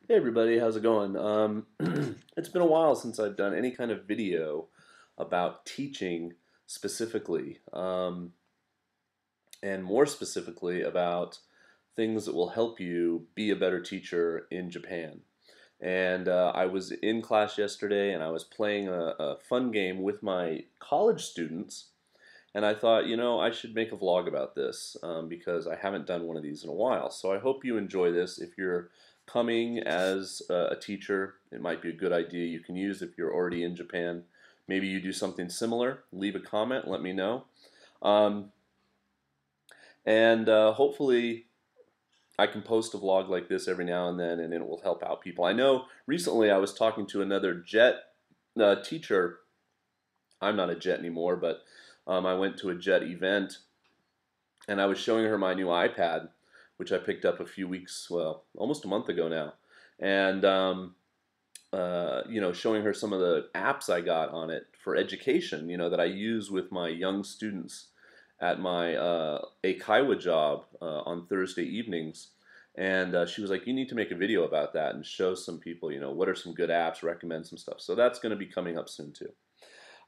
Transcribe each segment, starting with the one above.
Hey everybody, how's it going? It's been a while since I've done any kind of video about teaching specifically, and more specifically about things that will help you be a better teacher in Japan. And I was in class yesterday and I was playing a fun game with my college students, and I thought, I should make a vlog about this because I haven't done one of these in a while. So I hope you enjoy this. If you're coming as a teacher, it might be a good idea you can use if you're already in Japan. Maybe you do something similar. Leave a comment, let me know. Um, and hopefully I can post a vlog like this every now and then, and it will help out people. I know recently I was talking to another JET teacher. I'm not a JET anymore, but I went to a JET event and I was showing her my new iPad, which I picked up a few weeks, well, almost a month ago now, and showing her some of the apps I got on it for education, that I use with my young students at my Eikaiwa job on Thursday evenings. And she was like, "You need to make a video about that and show some people, what are some good apps, recommend some stuff." So that's going to be coming up soon too.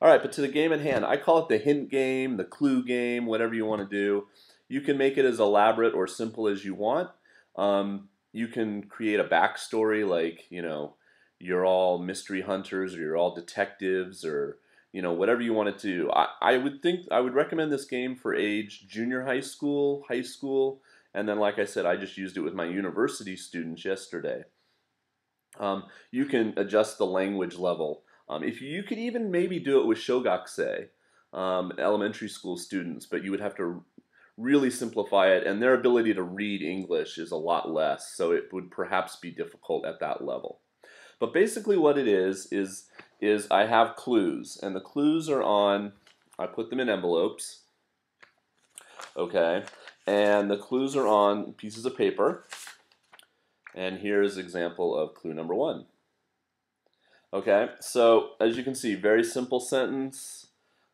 All right, but to the game at hand, I call it the hint game, the clue game, whatever you want to do. You can make it as elaborate or simple as you want. You can create a backstory like, you're all mystery hunters or you're all detectives or, whatever you want to do. I would recommend this game for age junior high school, and then like I said, I just used it with my university students yesterday. You can adjust the language level. If you could even maybe do it with Shogakse, elementary school students, but you would have to really simplify it, and their ability to read English is a lot less, so it would perhaps be difficult at that level. But basically what it is I have clues, and the clues are on, I put them in envelopes, okay, and the clues are on pieces of paper, and here's an example of clue number one. Okay, so as you can see, very simple sentence,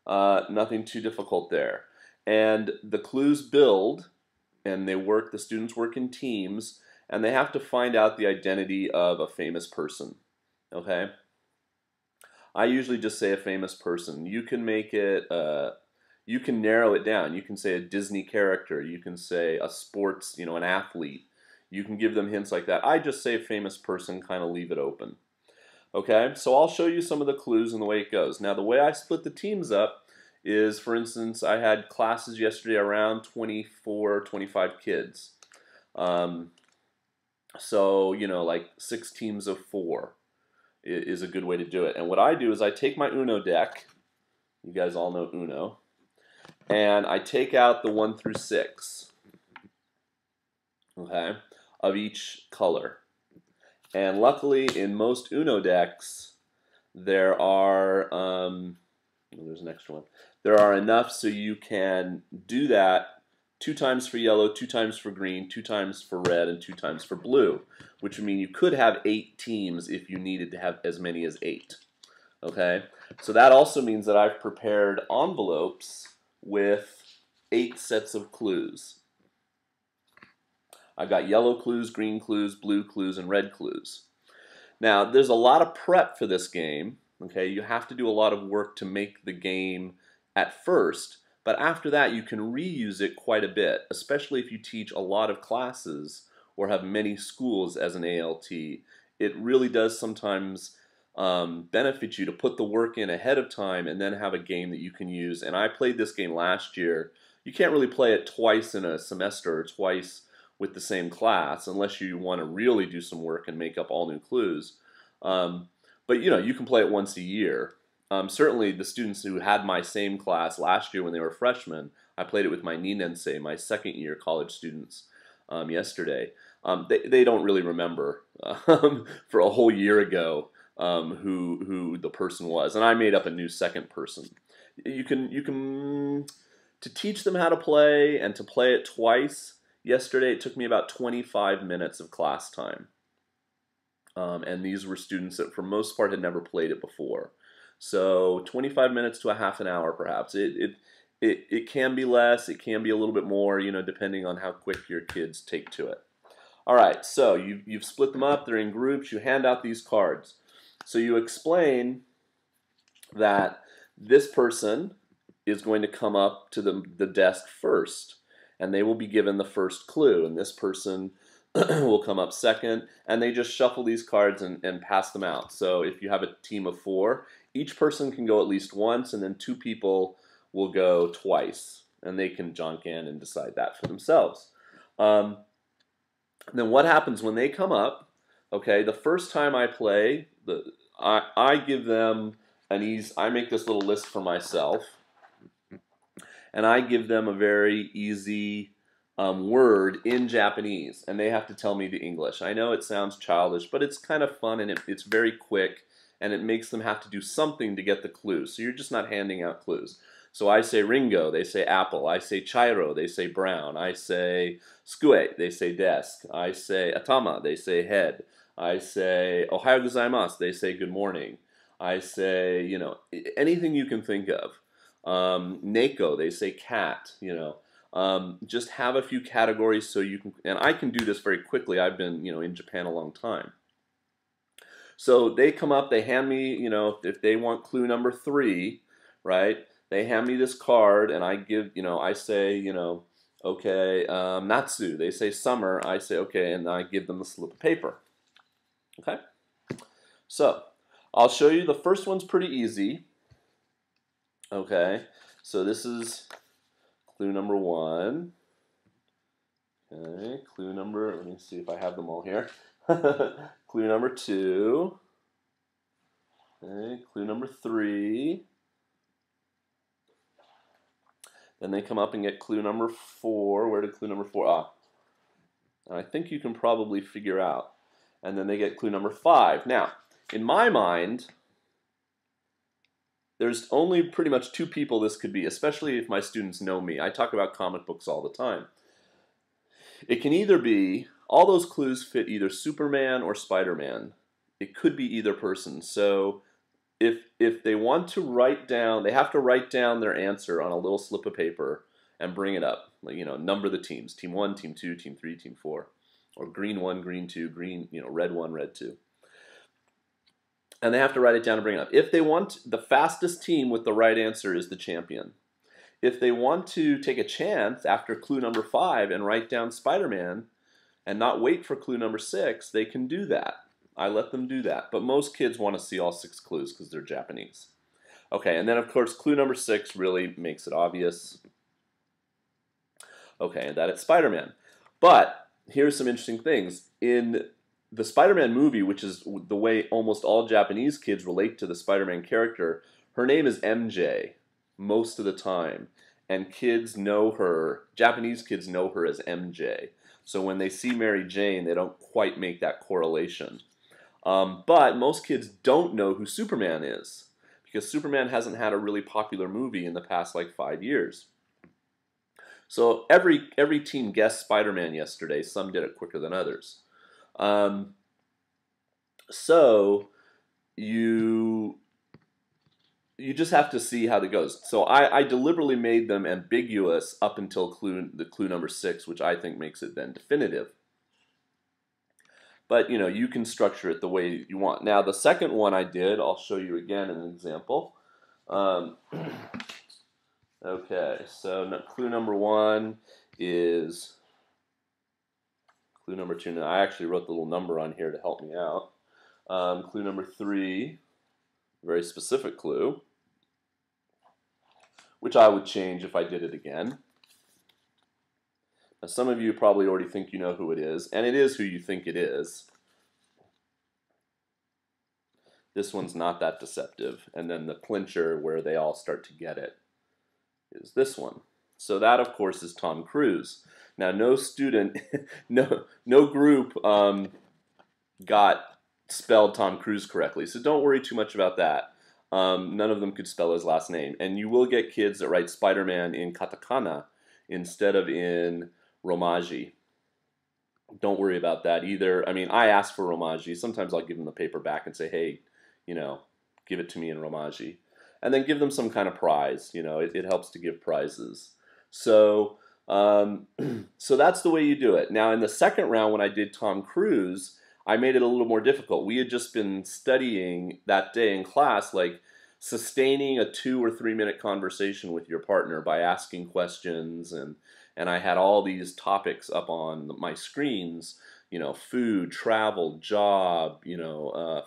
nothing too difficult there. And the clues build, and the students work in teams, and they have to find out the identity of a famous person. Okay? I usually just say a famous person. You can make it, you can narrow it down. You can say a Disney character. You can say a sports, an athlete. You can give them hints like that. I just say a famous person, kind of leave it open. Okay, so I'll show you some of the clues and the way it goes. Now, the way I split the teams up is, for instance, I had classes yesterday around 24, 25 kids. So, like 6 teams of 4 is a good way to do it. And what I do is I take my Uno deck, you guys all know Uno, and I take out the 1 through 6, okay, of each color. And luckily, in most Uno decks, there are, there's an extra one. There are enough so you can do that 2 times for yellow, 2 times for green, 2 times for red, and 2 times for blue, which would mean you could have 8 teams if you needed to have as many as 8. Okay, so that also means that I've prepared envelopes with 8 sets of clues. I've got yellow clues, green clues, blue clues, and red clues. Now, there's a lot of prep for this game. Okay, you have to do a lot of work to make the game at first, but after that you can reuse it quite a bit, especially if you teach a lot of classes or have many schools as an ALT. It really does sometimes benefit you to put the work in ahead of time and then have a game that you can use. And I played this game last year. You can't really play it twice in a semester or twice with the same class unless you want to really do some work and make up all new clues. But you can play it once a year. Certainly the students who had my same class last year when they were freshmen, I played it with my Ninensei, my second year college students, yesterday. They don't really remember for a whole year ago who the person was, and I made up a new second person. You can to teach them how to play and to play it twice. Yesterday it took me about 25 minutes of class time. And these were students that for most part had never played it before. So 25 minutes to a half an hour perhaps. It can be less, it can be a little bit more, depending on how quick your kids take to it. All right, so you've split them up. They're in groups. You hand out these cards. So you explain that this person is going to come up to the desk first, and they will be given the first clue, and this person will come up second, and they just shuffle these cards and pass them out. So if you have a team of 4, each person can go at least once, and then 2 people will go twice, and they can jonk in and decide that for themselves. Then what happens when they come up? Okay, the first time I play, I give them I make this little list for myself, and I give them a very easy word in Japanese, and they have to tell me the English. I know it sounds childish, but it's kind of fun, and it's very quick, and it makes them have to do something to get the clue. So you're just not handing out clues. So I say Ringo, they say apple. I say Chairo, they say brown. I say Skue, they say desk. I say Atama, they say head. I say Ohayo gozaimasu, they say good morning. I say, anything you can think of. Neko, they say cat, just have a few categories so you can, and I can do this very quickly. I've been, in Japan a long time. So they come up, they hand me, if they want clue number 3, right? They hand me this card, and I give, I say, okay, Natsu. They say summer. I say okay, and I give them a slip of paper. Okay. So I'll show you. The first one's pretty easy. Okay. So this is clue number 1. Okay. Clue number. Let me see if I have them all here. Clue number 2. Okay. Clue number 3. Then they come up and get clue number 4. Where did clue number 4? Ah, I think you can probably figure out. And then they get clue number 5. Now, in my mind, there's only pretty much 2 people this could be, especially if my students know me. I talk about comic books all the time. It can either be, all those clues fit either Superman or Spider-Man. It could be either person. So if they want to write down, they have to write down their answer on a little slip of paper and bring it up. Number the teams: team 1, team 2, team 3, team 4, or green 1, green 2, green, red 1, red 2. And they have to write it down and bring it up. If they want, the fastest team with the right answer is the champion. If they want to take a chance after clue number 5 and write down Spider-Man and not wait for clue number 6, they can do that. I let them do that. But most kids want to see all 6 clues because they're Japanese. Okay, and then of course clue number 6 really makes it obvious. Okay, and that it's Spider-Man. But here's some interesting things. In the Spider-Man movie, which is the way almost all Japanese kids relate to the Spider-Man character, her name is MJ most of the time. And kids know her, Japanese kids know her as MJ. So when they see Mary Jane, they don't quite make that correlation. But most kids don't know who Superman is, because Superman hasn't had a really popular movie in the past 5 years. So every team guessed Spider-Man yesterday. Some did it quicker than others. So you just have to see how that goes. So I deliberately made them ambiguous up until clue number 6, which I think makes it then definitive. But you can structure it the way you want. Now the second one I did, I'll show you again an example. Okay, so clue number 1 is clue number 2. Now I actually wrote the little number on here to help me out. Clue number 3, very specific clue, which I would change if I did it again. Now, some of you probably already think you know who it is, and it is who you think it is. This one's not that deceptive. And then the clincher where they all start to get it is this one. So that, of course, is Tom Cruise. Now, no student, no group got spelled Tom Cruise correctly, so don't worry too much about that. None of them could spell his last name. And you will get kids that write Spider-Man in katakana instead of in romaji. Don't worry about that either. I mean, I ask for romaji. Sometimes I'll give them the paper back and say, hey, give it to me in romaji. And then give them some kind of prize. It helps to give prizes. So So that's the way you do it. Now, in the second round, when I did Tom Cruise, I made it a little more difficult. We had just been studying that day in class, like sustaining a 2 or 3 minute conversation with your partner by asking questions, and I had all these topics up on my screens. Food, travel, job,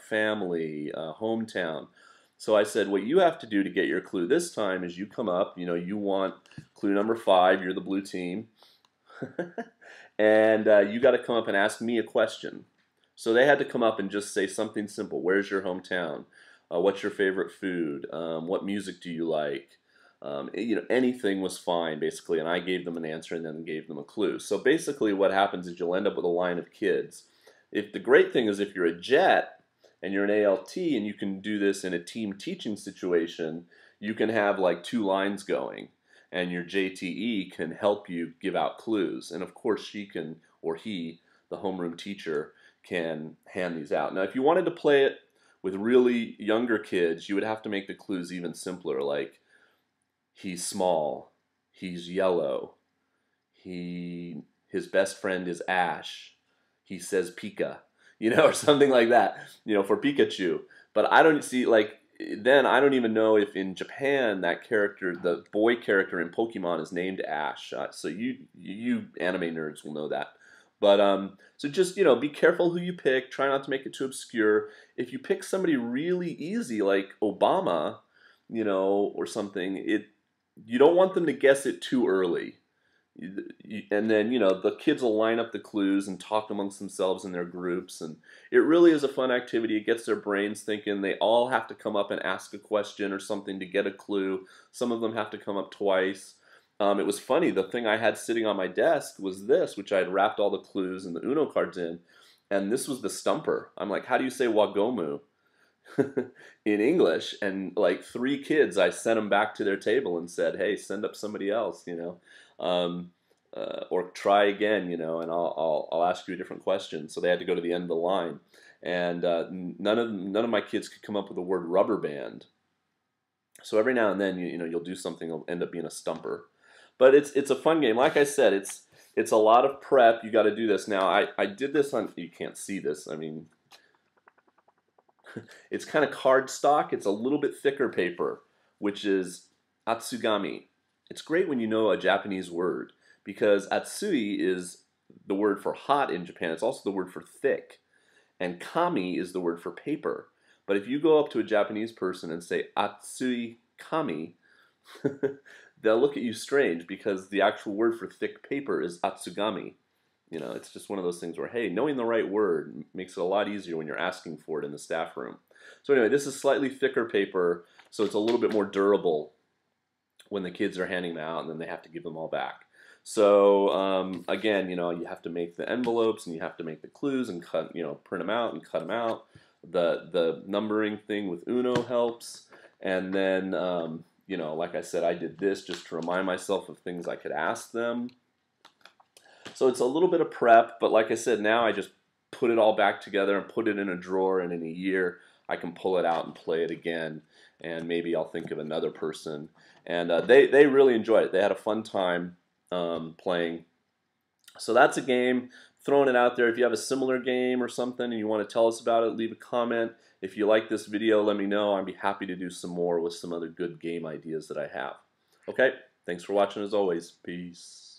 family, hometown. So I said, what you have to do to get your clue this time is you come up, you want clue number 5, you're the blue team, and you got to come up and ask me a question. So they had to come up and just say something simple. Where's your hometown? What's your favorite food? What music do you like? Anything was fine, basically, and I gave them an answer and then gave them a clue. So basically what happens is you'll end up with a line of kids. The great thing is if you're a jet and you're an ALT and you can do this in a team teaching situation, you can have like 2 lines going, and your JTE can help you give out clues. And of course she can, or he, the homeroom teacher, can hand these out. Now if you wanted to play it with really younger kids, you would have to make the clues even simpler, like he's small, he's yellow, his best friend is Ash, he says Pika, or something like that, for Pikachu. But I don't see, like, then I don't even know if in Japan that character, the boy character in Pokemon, is named Ash. So you anime nerds will know that. But so just be careful who you pick. Try not to make it too obscure. If you pick somebody really easy like Obama, or something, you don't want them to guess it too early. And then the kids will line up the clues and talk amongst themselves in their groups, and it really is a fun activity. It gets their brains thinking. They all have to come up and ask a question or something to get a clue. Some of them have to come up twice. It was funny, the thing I had sitting on my desk was this, which I had wrapped all the clues and the Uno cards in, and this was the stumper. I'm like, how do you say Wagomu in English? And like 3 kids, I sent them back to their table and said, hey, send up somebody else, or try again, and I'll ask you a different question. So they had to go to the end of the line, and none of my kids could come up with the word rubber band. So every now and then, you'll do something that'll end up being a stumper. But it's a fun game. Like I said, it's a lot of prep. You got to do this. Now I did this on. You can't see this. I mean, it's kind of cardstock. It's a little bit thicker paper, which is atsugami. It's great when you know a Japanese word, because atsui is the word for hot in Japan. It's also the word for thick, and kami is the word for paper. But if you go up to a Japanese person and say atsui kami, they'll look at you strange, because the actual word for thick paper is atsugami. It's just one of those things where, hey, knowing the right word makes it a lot easier when you're asking for it in the staff room. So anyway, this is slightly thicker paper, so it's a little bit more durable when the kids are handing them out, and then they have to give them all back. So again, you have to make the envelopes, and you have to make the clues and cut, print them out and cut them out. The numbering thing with Uno helps, and then like I said, I did this just to remind myself of things I could ask them. So it's a little bit of prep, but like I said, now I just put it all back together and put it in a drawer, and in a year I can pull it out and play it again, and maybe I'll think of another person. And they really enjoyed it. They had a fun time playing. So that's a game. Throwing it out there. If you have a similar game or something and you want to tell us about it, leave a comment. If you like this video, let me know. I'd be happy to do some more with some other good game ideas that I have. Okay, thanks for watching as always. Peace.